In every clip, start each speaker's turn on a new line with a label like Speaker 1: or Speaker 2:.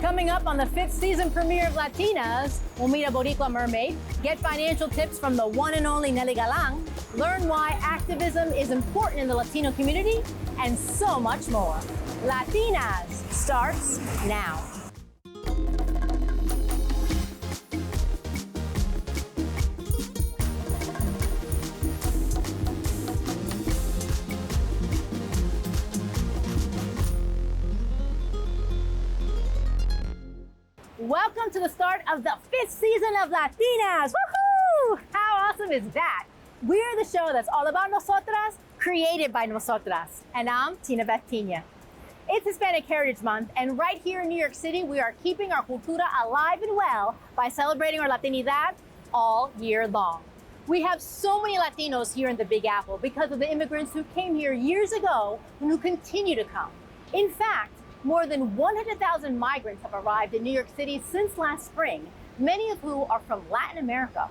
Speaker 1: Coming up on the 5th season premiere of Latinas, we'll meet a Boricua mermaid, get financial tips from the one and only Nelly Galang, learn why activism is important in the Latino community, and so much more. Latinas starts now. Welcome to the start of the 5th season of Latinas. Woohoo! How awesome is that? We're the show that's all about nosotras, created by nosotras. And I'm Tina Beth Pina. It's Hispanic Heritage Month, and right here in New York City, we are keeping our cultura alive and well by celebrating our Latinidad all year long. We have so many Latinos here in the Big Apple because of the immigrants who came here years ago and who continue to come. In fact, more than 100,000 migrants have arrived in New York City since last spring, many of whom are from Latin America.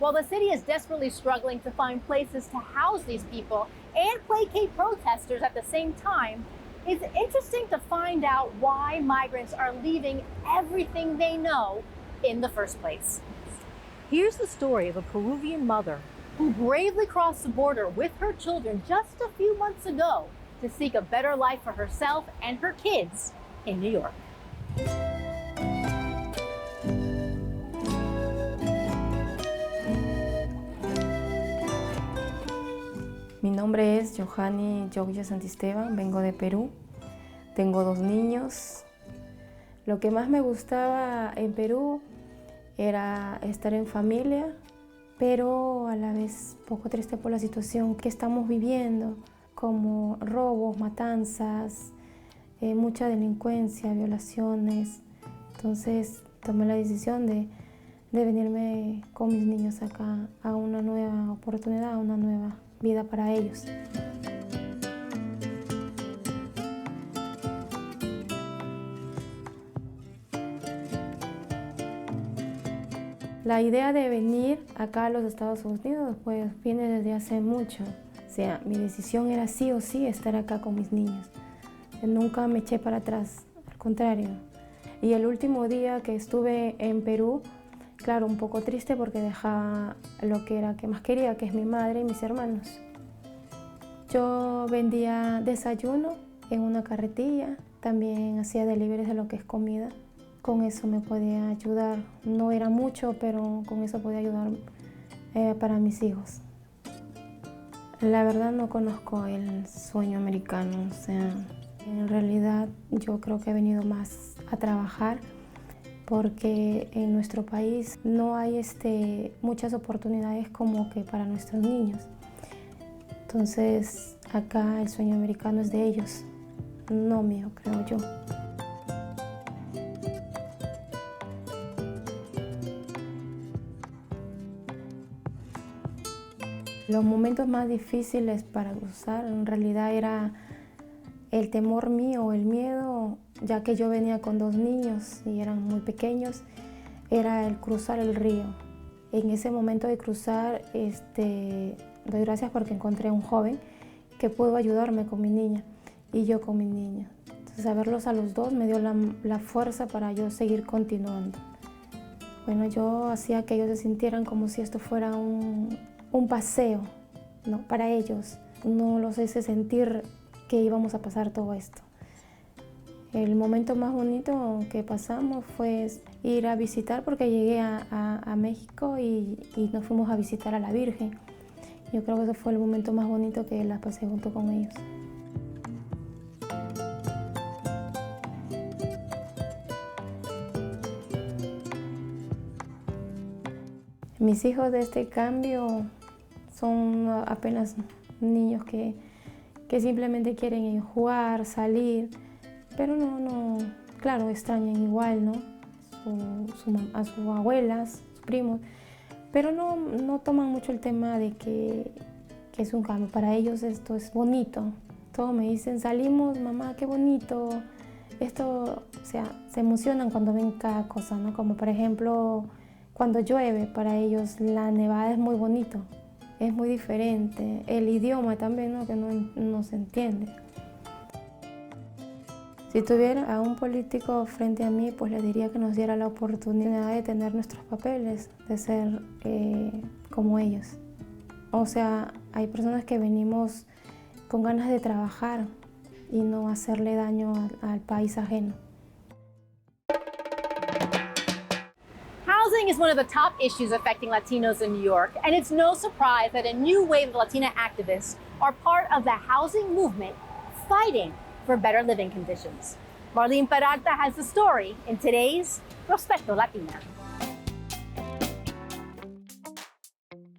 Speaker 1: While the city is desperately struggling to find places to house these people and placate protesters at the same time, it's interesting to find out why migrants are leaving everything they know in the first place. Here's the story of a Peruvian mother who bravely crossed the border with her children just a few months ago to seek a better life for herself and her kids in New York.
Speaker 2: Mi nombre es Johanny Yogya Santisteban, vengo de Perú, tengo 2 niños. Lo que más me gustaba en Perú era estar en familia, pero a la vez poco triste por la situación que estamos viviendo, como robos, matanzas, mucha delincuencia, violaciones. Entonces tomé la decisión de venirme con mis niños acá a una nueva oportunidad, a una nueva vida para ellos. La idea de venir acá a los Estados Unidos pues viene desde hace mucho. O sea, mi decisión era sí o sí estar acá con mis niños. Nunca me eché para atrás, al contrario. Y el último día que estuve en Perú, claro, un poco triste porque dejaba lo que más quería, que es mi madre y mis hermanos. Yo vendía desayuno en una carretilla, también hacía deliveries de lo que es comida. Con eso me podía ayudar. No era mucho, pero con eso podía ayudar para mis hijos. La verdad no conozco el sueño americano, o sea, en realidad yo creo que he venido más a trabajar porque en nuestro país no hay muchas oportunidades como que para nuestros niños. Entonces acá el sueño americano es de ellos, no mío, creo yo. Los momentos más difíciles para cruzar en realidad era el temor mío, el miedo, ya que yo venía con 2 niños y eran muy pequeños, era el cruzar el río. En ese momento de cruzar, doy gracias porque encontré un joven que pudo ayudarme con mi niña y yo con mi niña. Entonces, verlos a los 2 me dio la fuerza para yo seguir continuando. Bueno, yo hacía que ellos se sintieran como si esto fuera un paseo, ¿no? Para ellos. No los hice sentir que íbamos a pasar todo esto. El momento más bonito que pasamos fue ir a visitar, porque llegué a México y nos fuimos a visitar a la Virgen. Yo creo que ese fue el momento más bonito que la pasé junto con ellos. Mis hijos de este cambio son apenas niños que simplemente quieren jugar, salir, pero claro, extrañan igual, ¿no? A sus abuelas, sus primos, pero no toman mucho el tema de que es un cambio. Para ellos esto es bonito. Todos me dicen, salimos, mamá, qué bonito. Esto, o sea, se emocionan cuando ven cada cosa, ¿no? Como por ejemplo, cuando llueve, para ellos la nevada es muy bonito. Es muy diferente. El idioma también, ¿no? Que no se entiende. Si tuviera a un político frente a mí, pues le diría que nos diera la oportunidad de tener nuestros papeles, de ser como ellos. O sea, hay personas que venimos con ganas de trabajar y no hacerle daño al país ajeno.
Speaker 1: Housing is one of the top issues affecting Latinos in New York, and it's no surprise that a new wave of Latina activists are part of the housing movement fighting for better living conditions. Marlene Peralta has the story in today's Prospecto Latina.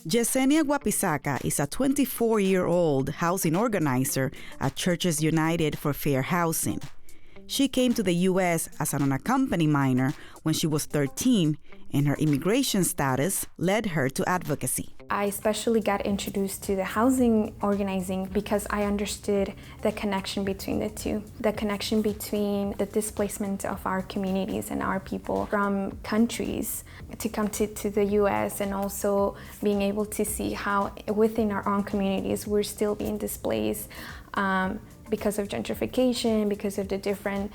Speaker 3: Yesenia Guapizaca is a 24-year-old housing organizer at Churches United for Fair Housing. She came to the U.S. as an unaccompanied minor when she was 13, and her immigration status led her to advocacy.
Speaker 4: I especially got introduced to the housing organizing because I understood the connection between the two, the connection between the displacement of our communities and our people from countries to come to the US, and also being able to see how within our own communities we're still being displaced because of gentrification, because of the different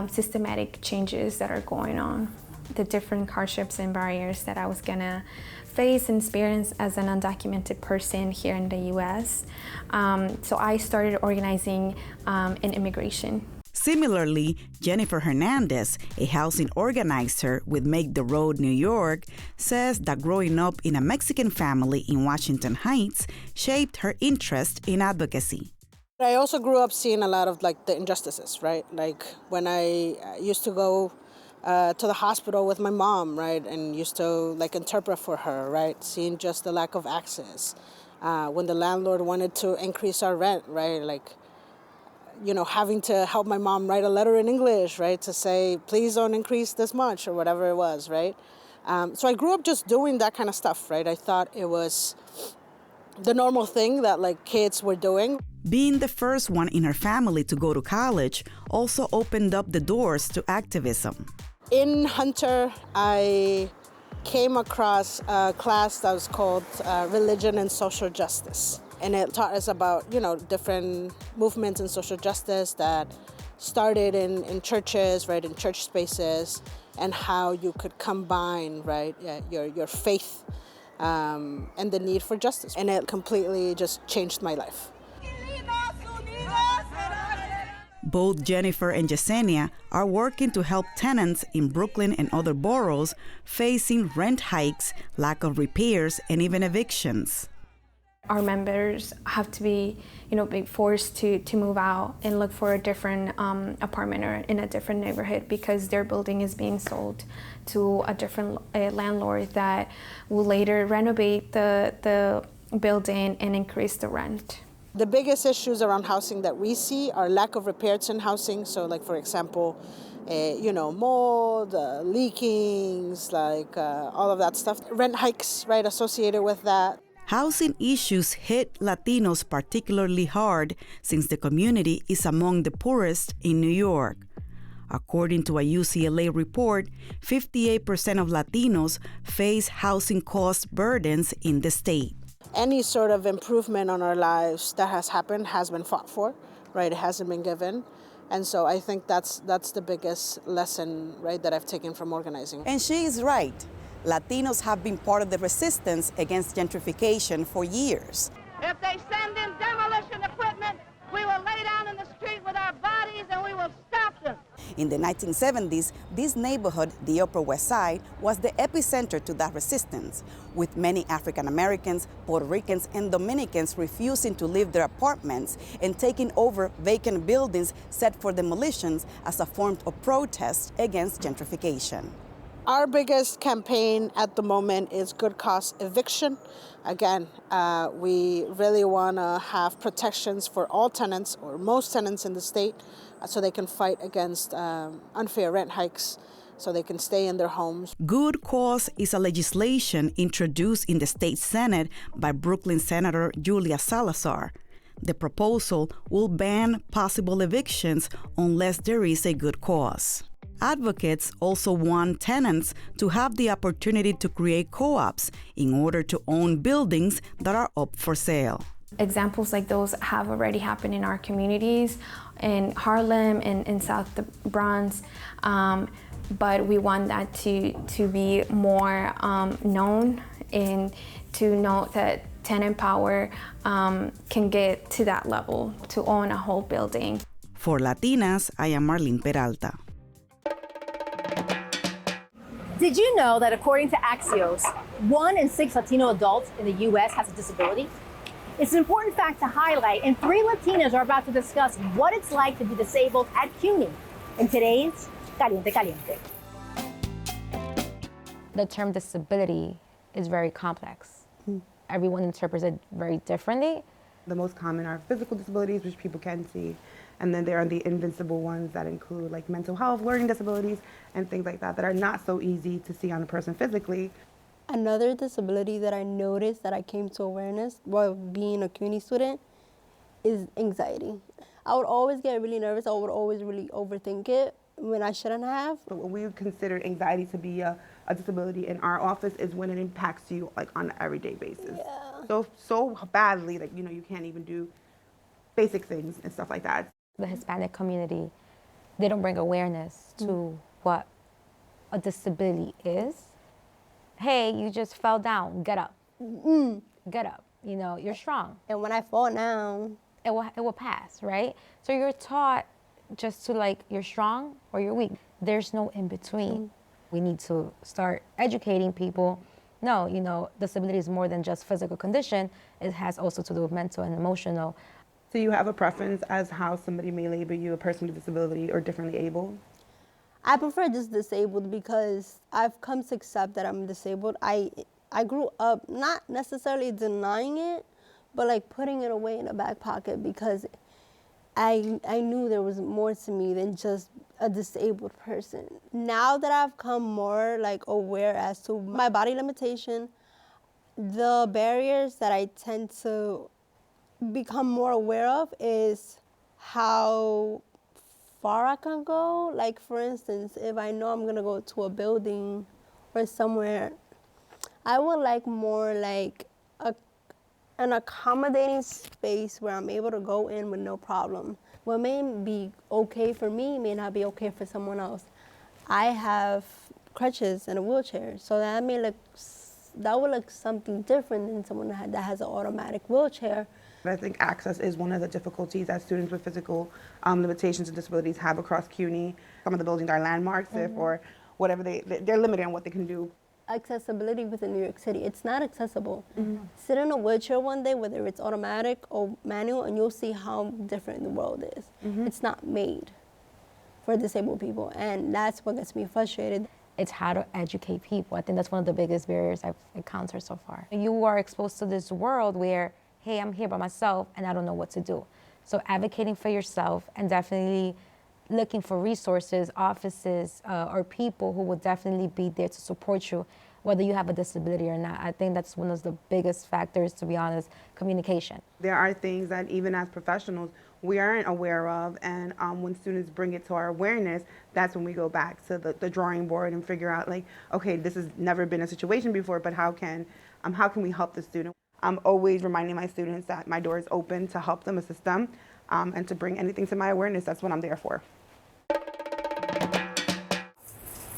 Speaker 4: systematic changes that are going on, the different hardships and barriers that I was gonna face and experience as an undocumented person here in the US. So I started organizing in immigration.
Speaker 3: Similarly, Jennifer Hernandez, a housing organizer with Make the Road New York, says that growing up in a Mexican family in Washington Heights shaped her interest in advocacy.
Speaker 5: I also grew up seeing a lot of the injustices, right? Like when I used to go to the hospital with my mom, right, and used to interpret for her, right, seeing just the lack of access. When the landlord wanted to increase our rent, right, having to help my mom write a letter in English, right, to say, please don't increase this much or whatever it was, right? So I grew up just doing that kind of stuff, right? I thought it was the normal thing that kids were doing.
Speaker 3: Being the first one in her family to go to college also opened up the doors to activism.
Speaker 5: In Hunter, I came across a class that was called Religion and Social Justice. And it taught us about, different movements in social justice that started in churches, right, in church spaces, and how you could combine, right, your faith and the need for justice. And it completely just changed my life.
Speaker 3: Both Jennifer and Yesenia are working to help tenants in Brooklyn and other boroughs facing rent hikes, lack of repairs, and even evictions.
Speaker 4: Our members have to be, be forced to move out and look for a different apartment or in a different neighborhood because their building is being sold to a different landlord that will later renovate the building and increase the rent.
Speaker 5: The biggest issues around housing that we see are lack of repairs in housing. So for example, mold, leakings, all of that stuff. Rent hikes, right, associated with that.
Speaker 3: Housing issues hit Latinos particularly hard since the community is among the poorest in New York. According to a UCLA report, 58% of Latinos face housing cost burdens in the state.
Speaker 5: Any sort of improvement on our lives that has happened has been fought for, right? It hasn't been given. And so I think that's the biggest lesson, right, that I've taken from organizing.
Speaker 6: And she is right. Latinos have been part of the resistance against gentrification for years.
Speaker 7: If they send in demolition equipment, we will lay down in the street with our bodies and we will stop them.
Speaker 6: In the 1970s, this neighborhood, the Upper West Side, was the epicenter to that resistance, with many African Americans, Puerto Ricans, and Dominicans refusing to leave their apartments and taking over vacant buildings set for demolitions as a form of protest against gentrification.
Speaker 5: Our biggest campaign at the moment is good cause eviction. Again, we really want to have protections for all tenants or most tenants in the state so they can fight against unfair rent hikes, so they can stay in their homes.
Speaker 3: Good cause is a legislation introduced in the state Senate by Brooklyn Senator Julia Salazar. The proposal will ban possible evictions unless there is a good cause. Advocates also want tenants to have the opportunity to create co-ops in order to own buildings that are up for sale.
Speaker 4: Examples like those have already happened in our communities, in Harlem and in South Bronx, but we want that to be more known, and to know that tenant power can get to that level, to own a whole building.
Speaker 3: For Latinas, I am Marlene Peralta.
Speaker 1: Did you know that according to Axios, 1 in 6 Latino adults in the U.S. has a disability? It's an important fact to highlight, and 3 Latinas are about to discuss what it's like to be disabled at CUNY in today's Caliente Caliente.
Speaker 8: The term disability is very complex. Everyone interprets it very differently.
Speaker 9: The most common are physical disabilities, which people can see, and then there are the invincible ones that include like mental health, learning disabilities, and things like that are not so easy to see on a person physically.
Speaker 10: Another disability that I noticed that I came to awareness while being a CUNY student is anxiety. I would always get really nervous. I would always really overthink it when I shouldn't have.
Speaker 9: What we consider anxiety to be a disability in our office is when it impacts you like on an everyday basis.
Speaker 10: Yeah.
Speaker 9: So badly that you can't even do basic things and stuff like that.
Speaker 8: The Hispanic community, they don't bring awareness to what a disability is. Hey, you just fell down, get up. Get up, you're strong.
Speaker 10: And when I fall down,
Speaker 8: it will pass, right? So you're taught just to you're strong or you're weak. There's no in between. We need to start educating people. No, disability is more than just physical condition. It has also to do with mental and emotional.
Speaker 9: So you have a preference as how somebody may label you, a person with disability or differently able?
Speaker 10: I prefer just disabled because I've come to accept that I'm disabled. I grew up not necessarily denying it, but putting it away in a back pocket because I knew there was more to me than just a disabled person. Now that I've come more aware as to my body limitation, the barriers that I tend to become more aware of is how far I can go. For instance, if I know I'm gonna go to a building or somewhere, I would like more an accommodating space where I'm able to go in with no problem. What may be okay for me may not be okay for someone else. I have crutches and a wheelchair, so that would look something different than someone that has an automatic wheelchair.
Speaker 9: I think access is one of the difficulties that students with physical limitations and disabilities have across CUNY. Some of the buildings are landmarks, or whatever they're limited on what they can do.
Speaker 10: Accessibility within New York City, it's not accessible. Sit in a wheelchair one day, whether it's automatic or manual, and you'll see how different the world is. It's not made for disabled people, and that's what gets me frustrated.
Speaker 8: It's how to educate people. I think that's one of the biggest barriers I've encountered so far. You are exposed to this world where, hey, I'm here by myself and I don't know what to do. So advocating for yourself and definitely looking for resources, offices, or people who will definitely be there to support you, whether you have a disability or not. I think that's one of the biggest factors, to be honest, communication.
Speaker 9: There are things that even as professionals, we aren't aware of, and when students bring it to our awareness, that's when we go back to the drawing board and figure out okay, this has never been a situation before, but how can we help the student? I'm always reminding my students that my door is open to help them, assist them, and to bring anything to my awareness. That's what I'm there for.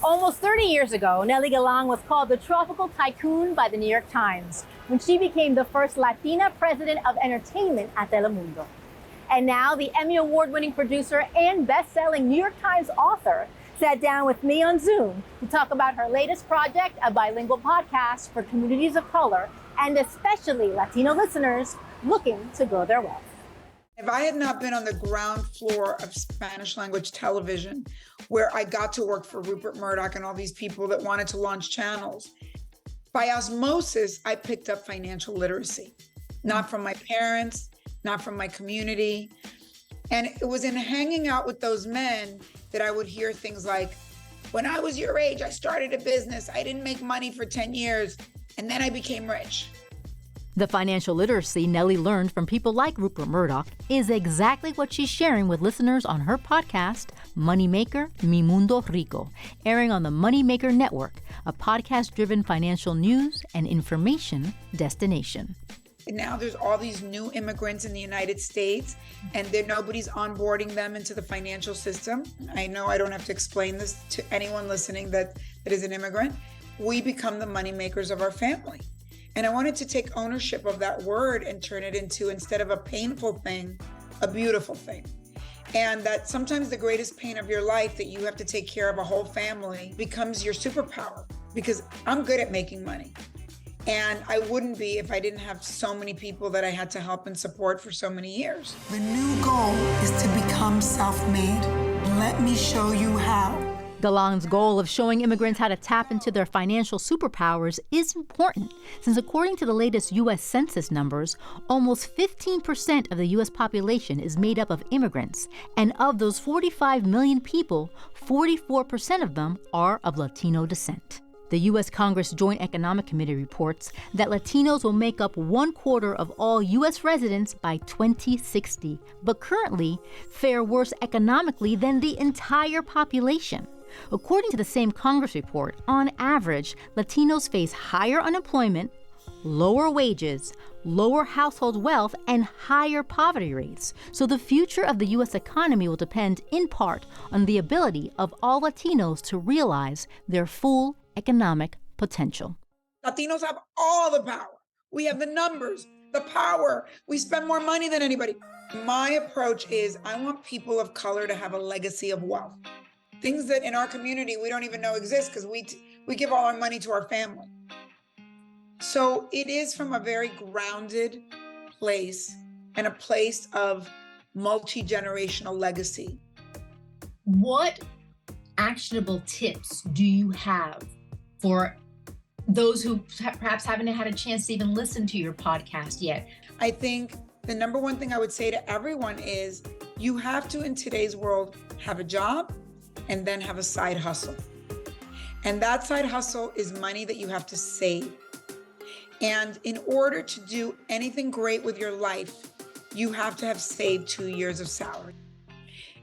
Speaker 1: Almost 30 years ago, Nelly Galan was called the tropical tycoon by the New York Times when she became the first Latina president of entertainment at Telemundo. And now the Emmy Award-winning producer and best-selling New York Times author sat down with me on Zoom to talk about her latest project, a bilingual podcast for communities of color and especially Latino listeners looking to grow their wealth.
Speaker 11: If I had not been on the ground floor of Spanish language television, where I got to work for Rupert Murdoch and all these people that wanted to launch channels, by osmosis, I picked up financial literacy, not from my parents, not from my community. And it was in hanging out with those men that I would hear things like, when I was your age, I started a business. I didn't make money for 10 years, and then I became rich.
Speaker 12: The financial literacy Nelly learned from people like Rupert Murdoch is exactly what she's sharing with listeners on her podcast, Moneymaker, Mi Mundo Rico, airing on the Moneymaker Network, a podcast-driven financial news and information destination.
Speaker 11: now there's all these new immigrants in the United States, and nobody's onboarding them into the financial system. I know I don't have to explain this to anyone listening that is an immigrant. We become the money makers of our family. And I wanted to take ownership of that word and turn it into, instead of a painful thing, a beautiful thing. And that sometimes the greatest pain of your life, that you have to take care of a whole family, becomes your superpower. Because I'm good at making money. And I wouldn't be if I didn't have so many people that I had to help and support for so many years.
Speaker 13: The new goal is to become self-made. Let me show you how.
Speaker 12: Galan's goal of showing immigrants how to tap into their financial superpowers is important, since according to the latest U.S. Census numbers, almost 15% of the U.S. population is made up of immigrants, and of those 45 million people, 44% of them are of Latino descent. The U.S. Congress Joint Economic Committee reports that Latinos will make up 1/4 of all U.S. residents by 2060, but currently fare worse economically than the entire population. According to the same Congress report, on average, Latinos face higher unemployment, lower wages, lower household wealth, and higher poverty rates. So the future of the U.S. economy will depend in part on the ability of all Latinos to realize their full economic potential.
Speaker 11: Latinos have all the power. We have the numbers, the power. We spend more money than anybody. My approach is I want people of color to have a legacy of wealth. Things that in our community we don't even know exist because we give all our money to our family. So it is from a very grounded place and a place of multi-generational legacy.
Speaker 14: What actionable tips do you have for those who perhaps haven't had a chance to even listen to your podcast yet?
Speaker 11: I think the number one thing I would say to everyone is you have to, in today's world, have a job and then have a side hustle. And that side hustle is money that you have to save. And in order to do anything great with your life, you have to have saved 2 years of salary.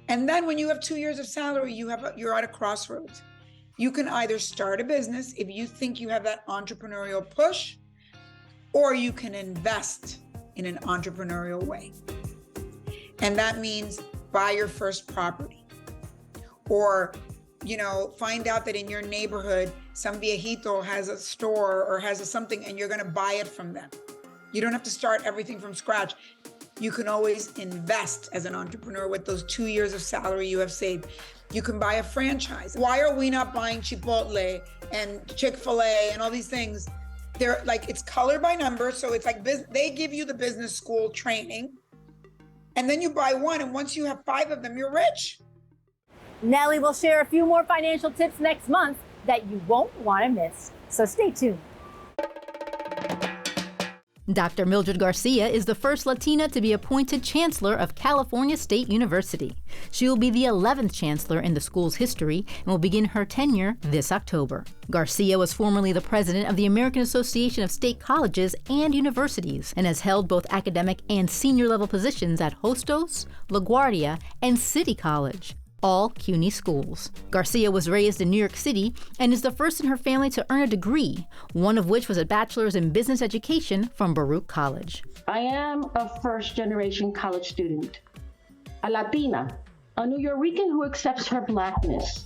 Speaker 11: And then when you have 2 years of salary, you're at a crossroads. You can either start a business if you think you have that entrepreneurial push, or you can invest in an entrepreneurial way. And that means buy your first property. Or, find out that in your neighborhood, some viejito has a store or has something and you're gonna buy it from them. You don't have to start everything from scratch. You can always invest as an entrepreneur with those 2 years of salary you have saved. You can buy a franchise. Why are we not buying Chipotle and Chick-fil-A and all these things? They're like, it's color by number. So it's like they give you the business school training and then you buy one. And once you have 5 of them, you're rich.
Speaker 1: Nellie will share a few more financial tips next month that you won't want to miss. So stay tuned.
Speaker 12: Dr. Mildred Garcia is the first Latina to be appointed Chancellor of California State University. She will be the 11th Chancellor in the school's history and will begin her tenure this October. Garcia was formerly the president of the American Association of State Colleges and Universities and has held both academic and senior level positions at Hostos, LaGuardia, and City College, all CUNY schools. Garcia was raised in New York City and is the first in her family to earn a degree, one of which was a bachelor's in business education from Baruch College.
Speaker 15: I am a first-generation college student, a Latina, a Nuyorican who accepts her Blackness.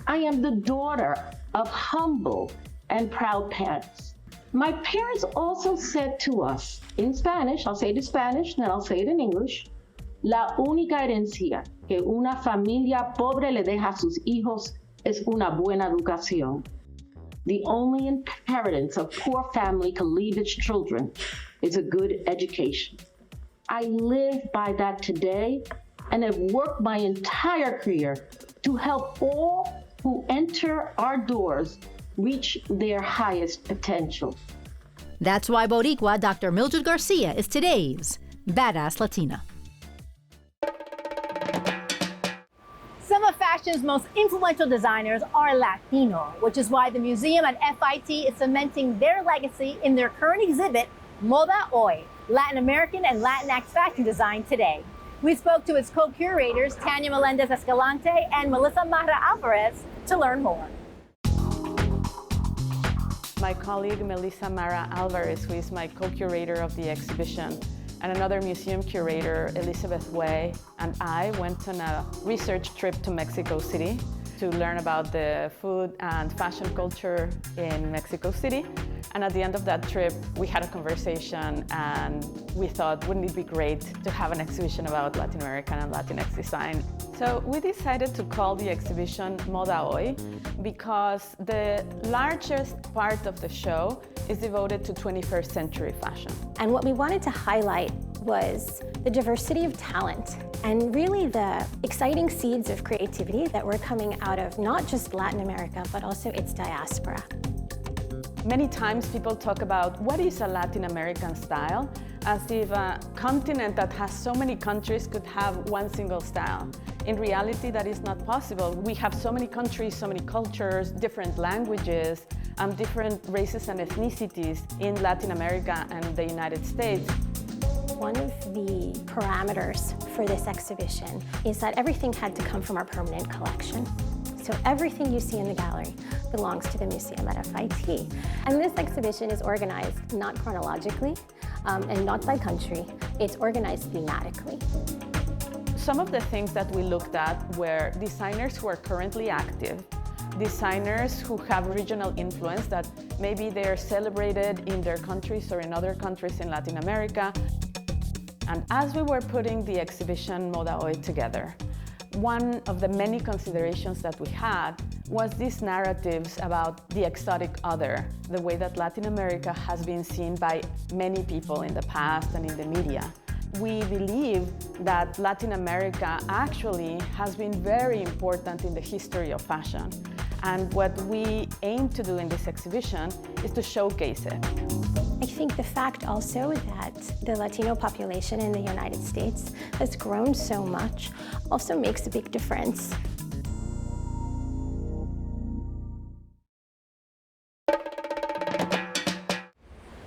Speaker 15: I am the daughter of humble and proud parents. My parents also said to us in Spanish, I'll say it in Spanish, then I'll say it in English, la única herencia que una familia pobre le deja a sus hijos es una buena educación. The only inheritance a poor family can leave its children is a good education. I live by that today and have worked my entire career to help all who enter our doors reach their highest potential.
Speaker 12: That's why Boricua Dr. Mildred Garcia is today's Badass Latina.
Speaker 1: Some of fashion's most influential designers are Latino, which is why the museum at FIT is cementing their legacy in their current exhibit, Moda Hoy, Latin American and Latinx fashion design today. We spoke to its co-curators, Tanya Melendez Escalante and Melissa Mara Alvarez, to learn more.
Speaker 16: my colleague Melissa Mara Alvarez, who is my co-curator of the exhibition, and another museum curator, Elizabeth Way, and I went on a research trip to Mexico City to learn about the food and fashion culture in Mexico City. And at the end of that trip, we had a conversation and we thought, wouldn't it be great to have an exhibition about Latin American and Latinx design? So we decided to call the exhibition Moda Hoy because the largest part of the show is devoted to 21st century fashion.
Speaker 17: And what we wanted to highlight was the diversity of talent and really the exciting seeds of creativity that were coming out of not just Latin America, but also its diaspora.
Speaker 16: Many times people talk about what is a Latin American style, as if a continent that has so many countries could have one single style. In reality, that is not possible. We have so many countries, so many cultures, different languages, different races and ethnicities in Latin America and the United States.
Speaker 17: One of the parameters for this exhibition is that everything had to come from our permanent collection. So everything you see in the gallery belongs to the museum at FIT. And this exhibition is organized not chronologically and not by country, it's organized thematically.
Speaker 16: Some of the things that we looked at were designers who are currently active, designers who have regional influence that maybe they're celebrated in their countries or in other countries in Latin America. And as we were putting the exhibition Moda Hoy together, one of the many considerations that we had was these narratives about the exotic other, the way that Latin America has been seen by many people in the past and in the media. We believe that Latin America actually has been very important in the history of fashion. And what we aim to do in this exhibition is to showcase it.
Speaker 17: I think the fact also that the Latino population in the United States has grown so much also makes a big difference.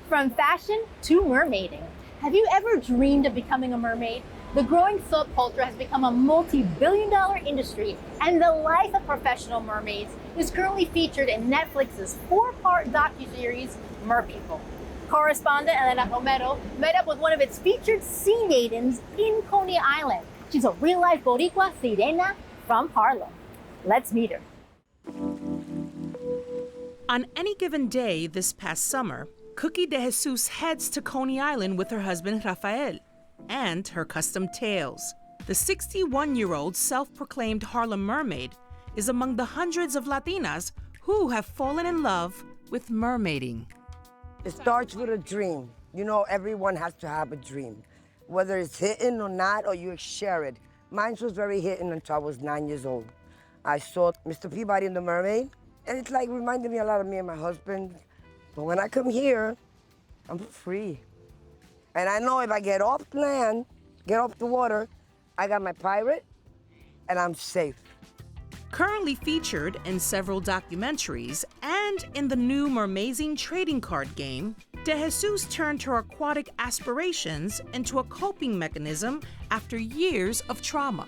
Speaker 1: From fashion to mermaiding. Have you ever dreamed of becoming a mermaid? The growing subculture has become a multi-billion-dollar industry, and the life of professional mermaids is currently featured in Netflix's 4-part docuseries, Merpeople. Correspondent Elena Romero met up with one of its featured sea maidens in Coney Island. She's a real-life Boricua sirena from Harlem. Let's meet her.
Speaker 18: On any given day this past summer, Cookie De Jesus heads to Coney Island with her husband Rafael and her custom tails. The 61-year-old self-proclaimed Harlem mermaid is among the hundreds of Latinas who have fallen in love with mermaiding.
Speaker 19: It starts with a dream. You know, everyone has to have a dream. Whether it's hidden or not, or you share it. Mine was very hidden until I was 9 years old. I saw Mr. Peabody and the Mermaid, and it's like reminded me a lot of me and my husband. But when I come here, I'm free. And I know if I get off land, get off the water, I got my pirate, and I'm safe.
Speaker 18: Currently featured in several documentaries and in the new Mermazing trading card game, De Jesus turned her aquatic aspirations into a coping mechanism after years of trauma.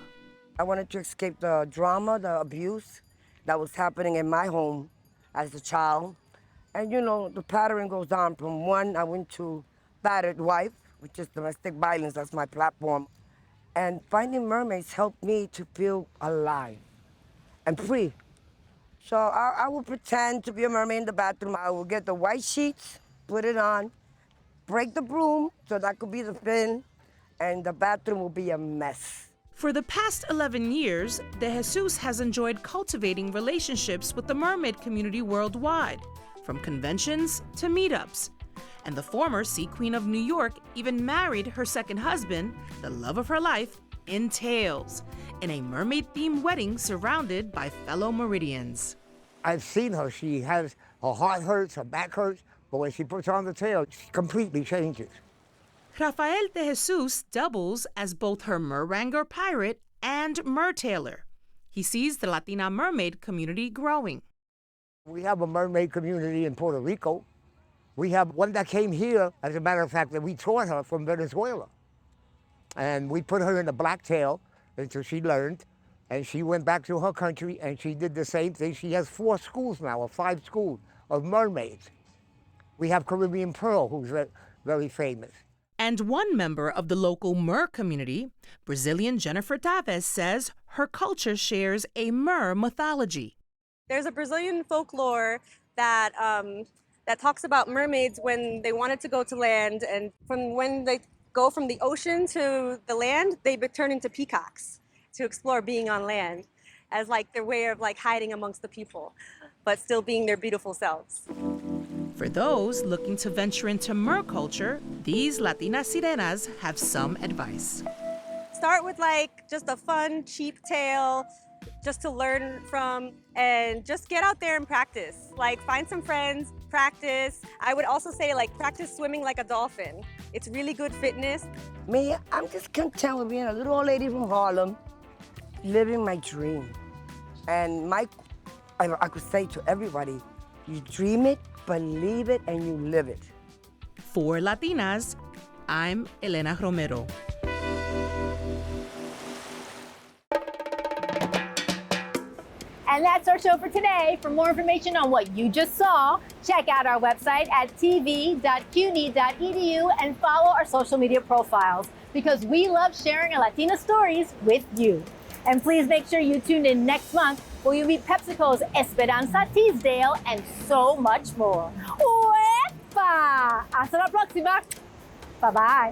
Speaker 19: I wanted to escape the drama, the abuse that was happening in my home as a child. And you know, the pattern goes on from one, I went to battered wife, which is domestic violence, that's my platform. And finding mermaids helped me to feel alive and free. So I will pretend to be a mermaid in the bathroom. I will get the white sheets, put it on, break the broom, so that could be the fin, and the bathroom will be a mess.
Speaker 18: For the past 11 years, De Jesus has enjoyed cultivating relationships with the mermaid community worldwide, from conventions to meetups. And the former Sea Queen of New York even married her second husband, the love of her life, in tails, in a mermaid-themed wedding surrounded by fellow Meridians.
Speaker 20: I've seen her. She has, her heart hurts, her back hurts, but when she puts on the tail, she completely changes.
Speaker 18: Rafael De Jesus doubles as both her merwrangler pirate and mertailer. He sees the Latina mermaid community growing.
Speaker 20: We have a mermaid community in Puerto Rico. We have one that came here, as a matter of fact, that we taught her from Venezuela. And we put her in the blacktail until she learned, and she went back to her country and she did the same thing. She has 4 schools now, or 5 schools of mermaids. We have Caribbean Pearl, who's very famous.
Speaker 18: And one member of the local Mer community, Brazilian Jennifer Taves, says her culture shares a Mer mythology.
Speaker 21: There's a Brazilian folklore that that talks about mermaids when they wanted to go to land, and from when they go from the ocean to the land, they turn into peacocks to explore being on land as like their way of like hiding amongst the people, but still being their beautiful selves.
Speaker 18: For those looking to venture into Mer culture, these Latina sirenas have some advice.
Speaker 21: Start with like just a fun, cheap tale, just to learn from, and just get out there and practice. Like find some friends, practice. I would also say like practice swimming like a dolphin. It's really good fitness.
Speaker 19: Me, I'm just content with being a little old lady from Harlem, living my dream. And I could say to everybody, you dream it, believe it, and you live it.
Speaker 18: For Latinas, I'm Elena Romero.
Speaker 1: And that's our show for today. For more information on what you just saw, check out our website at tv.cuny.edu and follow our social media profiles because we love sharing our Latina stories with you. And please make sure you tune in next month where you'll meet PepsiCo's Esperanza Teasdale and so much more. Uepa! Hasta la próxima. Bye-bye.